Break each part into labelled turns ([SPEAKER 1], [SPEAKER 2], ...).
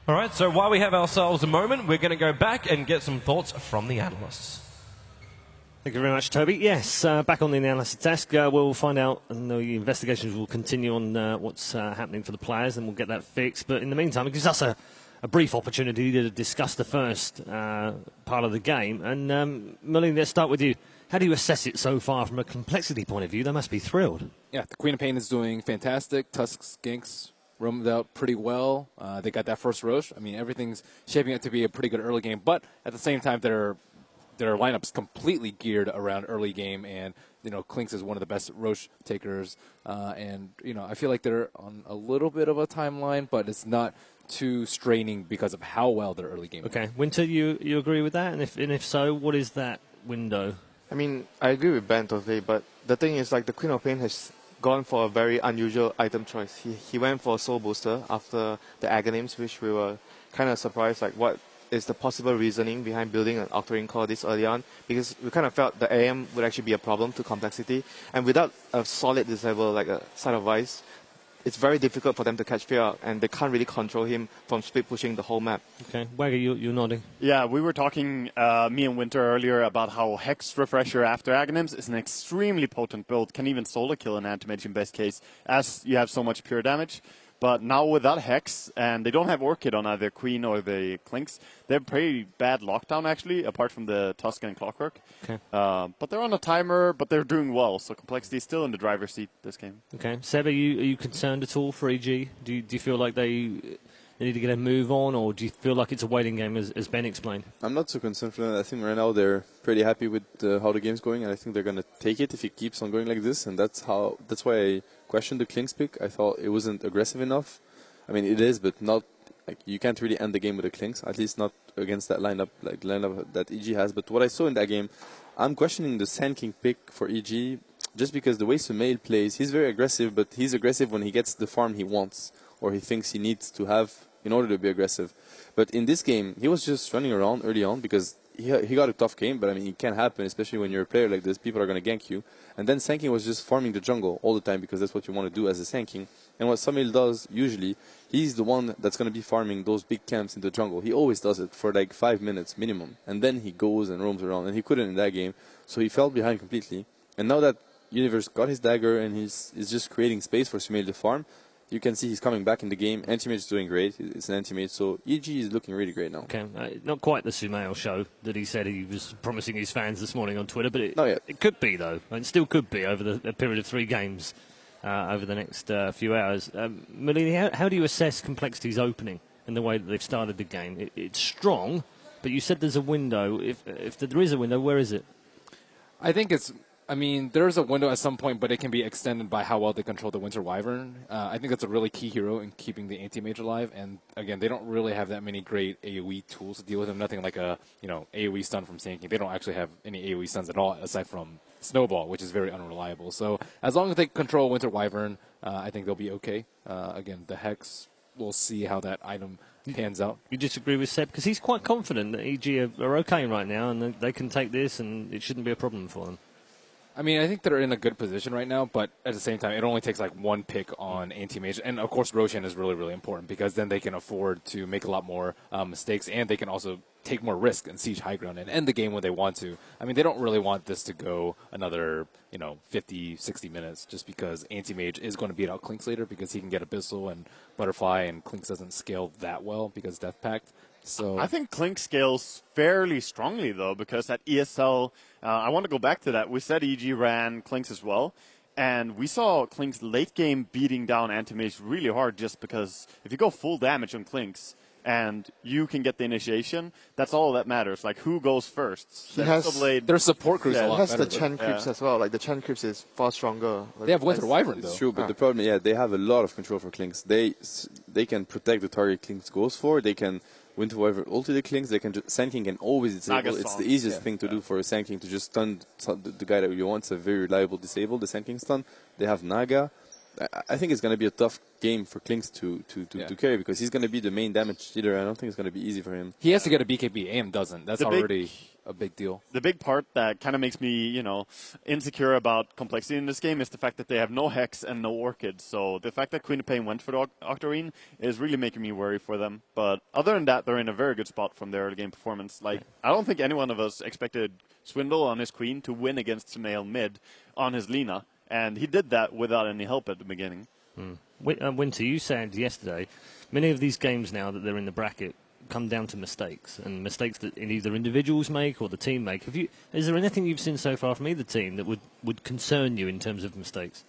[SPEAKER 1] All right, so while we have ourselves a moment, we're going to go back and get some thoughts from the analysts.
[SPEAKER 2] Thank you very much, Toby. Yes, back on the analysis desk, we'll find out, and the investigations will continue on what's happening for the players, and we'll get that fixed. But in the meantime, it gives us a brief opportunity to discuss the first part of the game. And Merlin, let's start with you. How do you assess it so far from a complexity point of view? They must be thrilled.
[SPEAKER 3] Yeah, the Queen of Pain is doing fantastic. Tusk's Ginks roamed out pretty well. They got that first Roche. I mean, everything's shaping up to be a pretty good early game, but at the same time, their lineup's completely geared around early game, and Klinks is one of the best Roche takers, and I feel like they're on a little bit of a timeline, but it's not too straining because of how well their early game.
[SPEAKER 2] Okay, Winter, you agree with that, and if so, what is that window?
[SPEAKER 4] I mean, I agree with Ben totally, but the thing is, like, the Queen of Pain has gone for a very unusual item choice. He went for a Soul Booster after the Aghanims, which we were kind of surprised, like, what is the possible reasoning behind building an Octarine core this early on, because we kind of felt the AM would actually be a problem to complexity, and without a solid disable like a Side of Ice, it's very difficult for them to catch Fear, and they can't really control him from split pushing the whole map.
[SPEAKER 2] Okay, Wagger, you're nodding.
[SPEAKER 5] Yeah, we were talking, me and Winter earlier, about how Hex Refresher after Aghanims is an extremely potent build, can even solo kill an Anti-Mage in best case, as you have so much pure damage. But now without Hex, and they don't have Orchid on either Queen or the Klinks, they have pretty bad lockdown, actually, apart from the Tusk and Clockwork.
[SPEAKER 2] Okay.
[SPEAKER 5] But they're on a timer, but they're doing well, so Complexity is still in the driver's seat this game.
[SPEAKER 2] Okay. Seb, are you concerned at all for EG? Do you feel like they need to get a move on, or do you feel like it's a waiting game, as Ben explained?
[SPEAKER 6] I'm not so concerned for them. I think right now they're pretty happy with how the game's going, and I think they're going to take it if it keeps on going like this, and that's why I questioned the Klinks pick. I thought it wasn't aggressive enough. I mean, it is, but not like you can't really end the game with the Klinks, at least not against that lineup, like lineup that EG has. But what I saw in that game, I'm questioning the Sand King pick for EG, just because the way Sumail plays, he's very aggressive, but he's aggressive when he gets the farm he wants or he thinks he needs to have in order to be aggressive. But in this game, he was just running around early on because he got a tough game, but I mean, it can happen, especially when you're a player like this. People are going to gank you. And then Sand King was just farming the jungle all the time because that's what you want to do as a Sand King. And what Sumail does, usually, he's the one that's going to be farming those big camps in the jungle. He always does it for like 5 minutes minimum. And then he goes and roams around. And he couldn't in that game, so he fell behind completely. And now that Universe got his dagger and he's just creating space for Sumail to farm, you can see he's coming back in the game. Anti-Mage is doing great. It's an Anti-Mage, so EG is looking really great now.
[SPEAKER 2] Okay, not quite the Sumail show that he said he was promising his fans this morning on Twitter, but it could be, though. It still could be over a period of 3 games over the next few hours. Melini, how do you assess Complexity's opening in the way that they've started the game? It's strong, but you said there's a window. If there is a window, where is it?
[SPEAKER 3] I think there's a window at some point, but it can be extended by how well they control the Winter Wyvern. I think that's a really key hero in keeping the Anti-Mage alive. And again, they don't really have that many great AoE tools to deal with them. Nothing like a AoE stun from Sand King. They don't actually have any AoE stuns at all, aside from Snowball, which is very unreliable. So as long as they control Winter Wyvern, I think they'll be okay. Again, the Hex, we'll see how that item pans out.
[SPEAKER 2] You disagree with Seb? Because he's quite confident that EG are okay right now, and they can take this, and it shouldn't be a problem for them.
[SPEAKER 3] I mean, I think they're in a good position right now, but at the same time, it only takes like one pick on Anti-Mage. And, of course, Roshan is really, really important because then they can afford to make a lot more mistakes, and they can also take more risk and siege high ground and end the game when they want to. I mean, they don't really want this to go another, 50, 60 minutes just because Anti-Mage is going to beat out Klinks later because he can get Abyssal and Butterfly, and Klinks doesn't scale that well because Death Pact. So
[SPEAKER 5] I think Klink scales fairly strongly, though, because at ESL, I want to go back to that. We said EG ran Klinks as well, and we saw Klinks late game beating down Anti-Mage really hard just because if you go full damage on Klinks and you can get the initiation, that's all that matters. Like, who goes first?
[SPEAKER 3] Their support crews a lot better.
[SPEAKER 4] It has the Chen creeps as well. Like, the Chen creeps is far stronger.
[SPEAKER 3] They have Winter Wyvern, though.
[SPEAKER 6] It's true, but the problem, they have a lot of control for Klinks. They can protect the target Klinks goes for. They can Winter Wyvern ulti the Klinks. They can Sand King can always disable. It's the easiest thing to do for a Sand King to just stun the guy that you want. It's a very reliable disable, the Sand King stun. They have Naga. I think it's going to be a tough game for Klinks to carry because he's going to be the main damage dealer. I don't think it's going to be easy for him.
[SPEAKER 3] He has to get a BKB. AM doesn't. That's already... a big deal.
[SPEAKER 5] The big part that kind of makes me, insecure about complexity in this game is the fact that they have no Hex and no Orchid. So the fact that Queen of Pain went for the Octarine is really making me worry for them. But other than that, they're in a very good spot from their early game performance. Like, I don't think any one of us expected Swindle on his Queen to win against Sumail mid on his Lina. And he did that without any help at the beginning.
[SPEAKER 2] Winter, you said yesterday, many of these games now that they're in the bracket come down to mistakes, and mistakes that either individuals make or the team make. Is there anything you've seen so far from either team that would concern you in terms of mistakes?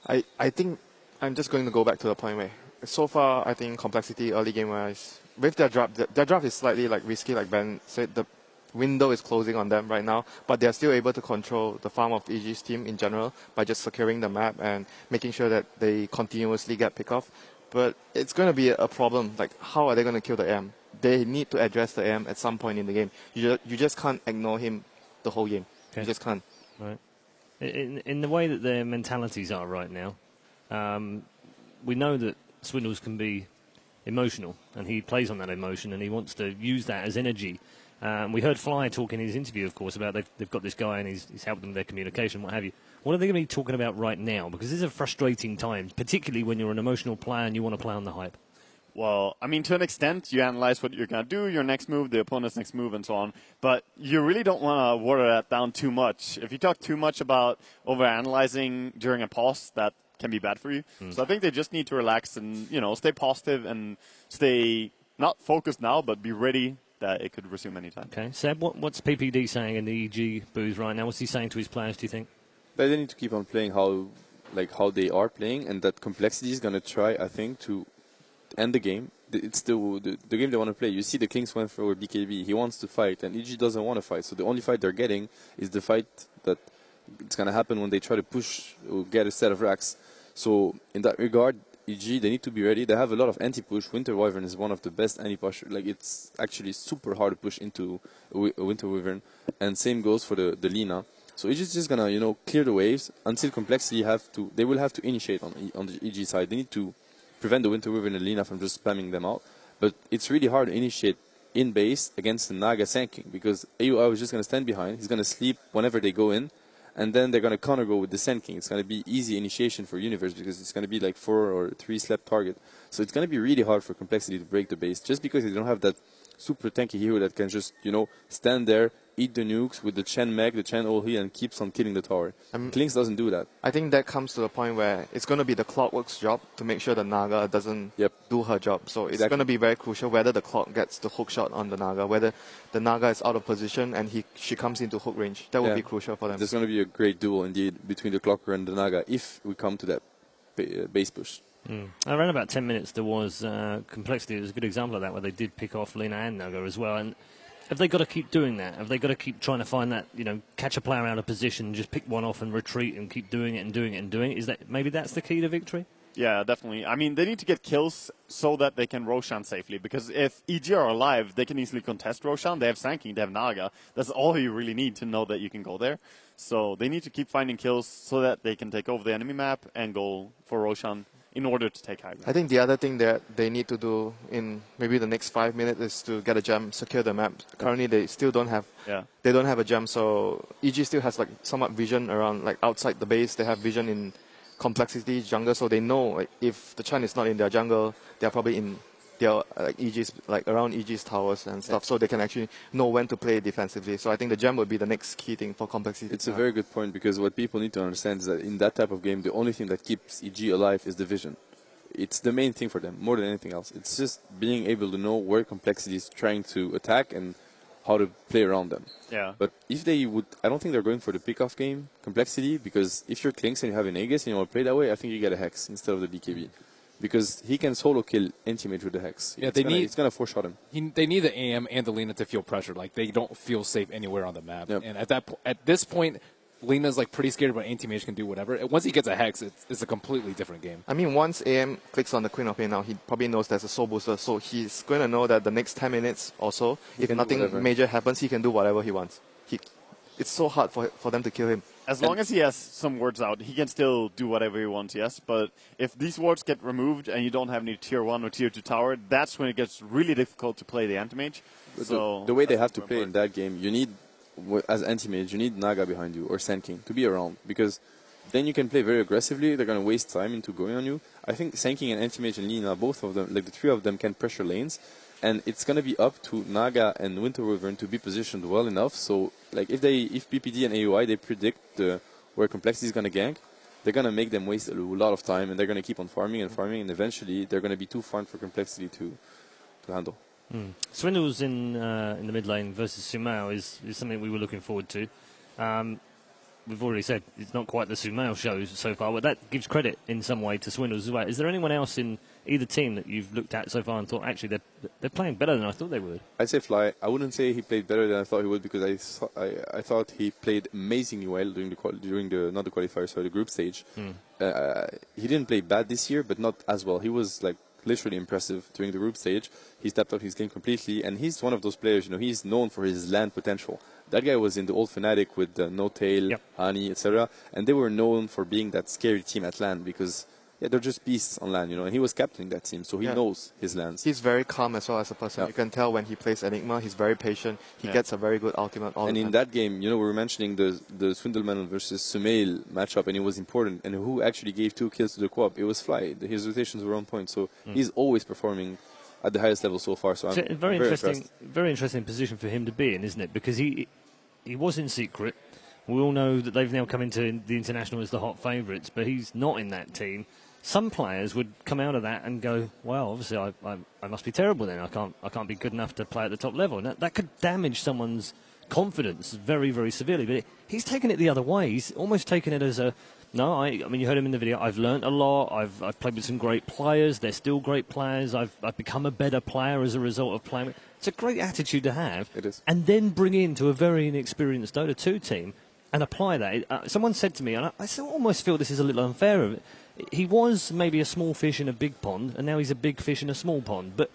[SPEAKER 4] I think I'm just going to go back to the point where so far I think complexity early game wise with their draft is slightly like risky, like Ben said. The window is closing on them right now, but they're still able to control the farm of EG's team in general by just securing the map and making sure that they continuously get pick off. But it's going to be a problem. Like, how are they going to kill the AM? They need to address the AM at some point in the game. You just can't ignore him the whole game. Okay. You just can't.
[SPEAKER 2] Right. In the way that their mentalities are right now, we know that Swindles can be emotional, and he plays on that emotion, and he wants to use that as energy. We heard Fly talk in his interview, of course, about they've got this guy and he's helped them with their communication, what have you. What are they going to be talking about right now? Because these are frustrating times, particularly when you're an emotional player and you want to play on the hype.
[SPEAKER 5] Well, I mean, to an extent, you analyze what you're going to do, your next move, the opponent's next move, and so on. But you really don't want to water that down too much. If you talk too much about overanalyzing during a pause, that can be bad for you. So I think they just need to relax and, stay positive and stay not focused now, but be ready that it could resume anytime.
[SPEAKER 2] Okay. Seb, what's PPD saying in the EG booth right now? What's he saying to his players, do you think?
[SPEAKER 6] They need to keep on playing how they are playing, and that complexity is going to try, I think, to end the game. It's the game they want to play. You see the Kings went for BKB. He wants to fight, and EG doesn't want to fight. So the only fight they're getting is the fight that it's going to happen when they try to push or get a set of racks. So in that regard, EG, they need to be ready. They have a lot of anti-push. Winter Wyvern is one of the best anti-push. Like, it's actually super hard to push into a Winter Wyvern. And same goes for the Lina. So EG is just gonna, clear the waves until complexity they will have to initiate on the EG side. They need to prevent the Winter Wyvern and Lina from just spamming them out. But it's really hard to initiate in base against the Naga Sand King, because AUI is just gonna stand behind. He's gonna sleep whenever they go in, and then they're gonna counter go with the Sand King. It's gonna be easy initiation for Universe because it's gonna be like 4 or 3 slept target. So it's gonna be really hard for complexity to break the base just because they don't have that super tanky hero that can just, stand there, eat the nukes with the Chen Meg, the Chen ult and keeps on killing the tower. Klinks doesn't do that.
[SPEAKER 4] I think that comes to the point where it's going to be the Clockwork's job to make sure the Naga doesn't do her job. So it's going to be very crucial whether the Clock gets the hook shot on the Naga, whether the Naga is out of position and she comes into hook range. That would be crucial for them.
[SPEAKER 6] There's going to be a great duel indeed between the Clocker and the Naga if we come to that base push.
[SPEAKER 2] Around about 10 minutes, there was complexity. It was a good example of that, where they did pick off Lina and Naga as well. And have they got to keep doing that? Have they got to keep trying to find that, catch a player out of position, just pick one off and retreat and keep doing it and doing it and doing it? Is that maybe that's the key to victory?
[SPEAKER 5] Yeah, definitely. I mean, they need to get kills so that they can Roshan safely, because if EG are alive, they can easily contest Roshan. They have Sand King, they have Naga. That's all you really need to know that you can go there. So they need to keep finding kills so that they can take over the enemy map and go for Roshan in order to take high ground.
[SPEAKER 4] I think the other thing that they need to do in maybe the next 5 minutes is to get a gem, secure the map. Currently, they still don't have. They don't have a gem, so EG still has somewhat vision around outside the base. They have vision in complexity jungle, so they know if the Chen is not in their jungle, they're probably in their EG's around EG's towers and stuff, so they can actually know when to play defensively. So I think the gem would be the next key thing for complexity.
[SPEAKER 6] It's a very good point, because what people need to understand is that in that type of game, the only thing that keeps EG alive is the vision. It's the main thing for them, more than anything else. It's just being able to know where complexity is trying to attack and how to play around them.
[SPEAKER 5] Yeah.
[SPEAKER 6] But if they would, I don't think they're going for the pick-off game complexity, because if you're Klinks and you have an Aegis and you want to play that way, I think you get a Hex instead of the BKB. Because he can solo kill Anti-Mage with the Hex.
[SPEAKER 3] Yeah,
[SPEAKER 6] it's going to four-shot him.
[SPEAKER 3] They need the AM and the Lina to feel pressure. They don't feel safe anywhere on the map.
[SPEAKER 6] Yep.
[SPEAKER 3] And at this point, Lina's pretty scared, but Anti-Mage can do whatever. Once he gets a Hex, it's a completely different game.
[SPEAKER 4] I mean, once AM clicks on the Queen of Pain now, he probably knows there's a soul booster, so he's going to know that the next 10 minutes or so, if nothing major happens, he can do whatever he wants. it's so hard for them to kill him.
[SPEAKER 5] As long as he has some wards out, he can still do whatever he wants, yes? But if these wards get removed and you don't have any tier 1 or tier 2 tower, that's when it gets really difficult to play the anti-mage. So
[SPEAKER 6] the way they have to play in that game, you need, as anti-mage, you need Naga behind you or Sand King to be around, because then you can play very aggressively. They're going to waste time into going on you. I think Sand King and anti-mage and Lina, both of them, like the three of them, can pressure lanes. And it's going to be up to Naga and Winter Wyvern to be positioned well enough. So, like, if BPD and AUI, they predict where Complexity is going to gank, they're going to make them waste a lot of time, and they're going to keep on farming, and eventually they're going to be too farmed for Complexity to handle.
[SPEAKER 2] Swindles in the mid lane versus Sumail is something we were looking forward to. We've already said it's not quite the Sumail show so far, but that gives credit in some way to Swindles as well. Is there anyone else in either team that you've looked at so far and thought, actually, they're playing better than I thought they would?
[SPEAKER 6] I'd say Fly. I wouldn't say he played better than I thought he would, because I thought he played amazingly well during the group stage. He didn't play bad this year, but not as well. He was like literally impressive during the group stage. He stepped up his game completely, and he's one of those players, he's known for his land potential. That guy was in the old Fnatic with No Tail, Hani, etc., and they were known for being that scary team at land, because they're just beasts on land, and he was captaining that team, so he knows his lands.
[SPEAKER 4] He's very calm as well as a person. You can tell when he plays Enigma, he's very patient. He gets a very good ultimate all the time.
[SPEAKER 6] And in that game, we were mentioning the Swindleman versus Sumail matchup, and it was important. And who actually gave 2 kills to the co-op? It was Fly. His rotations were on point, so he's always performing at the highest level so far. So I'm very
[SPEAKER 2] interesting position for him to be in, isn't it? Because he was in secret. We all know that they've now come into the international as the hot favourites, but he's not in that team. Some players would come out of that and go, well, obviously I must be terrible then. I can't be good enough to play at the top level. And that could damage someone's confidence very, very severely. But he's taken it the other way. He's almost taken it as I mean, you heard him in the video. I've learnt a lot. I've played with some great players. They're still great players. I've become a better player as a result of playing. It's a great attitude to have.
[SPEAKER 6] It is.
[SPEAKER 2] And then bring into a very inexperienced Dota 2 team and apply that. Someone said to me, and I almost feel this is a little unfair of it, he was maybe a small fish in a big pond, and now he's a big fish in a small pond. But